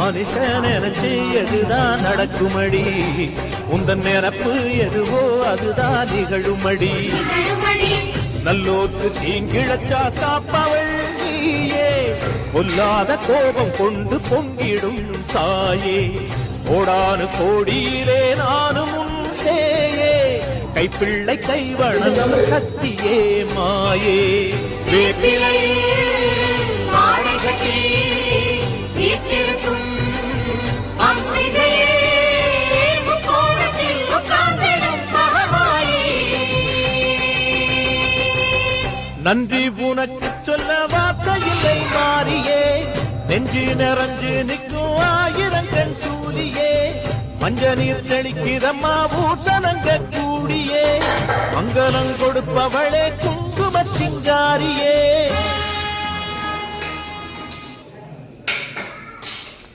மனுஷன் நினைச்சு எதுதான் நடக்குமடி உந்தன் நிரப்பு எதுவோ அதுதான் நிகழுமடி நல்லோர்க்கு தீங்கிழச்சா காப்பவள் நீயே பொல்லாத கோபம் கொண்டு பொங்கிடும் சாயே கோடானு கோடியிலே நானும் உன் சேயே கைப்பிள்ளை கைவளம் சக்தியே மாயே நன்றி உனக்கு சொல்ல வார்த்தை இல்லை மாறியே நெஞ்சு நிறைஞ்சு நிற்கும் ஆயிரங்கன் சூரியே மஞ்ச நீர் செழிக்கிறம்மா பூசணங்க கூடியே மங்களம் கொடுப்பவளே குங்கும சிங்காரியே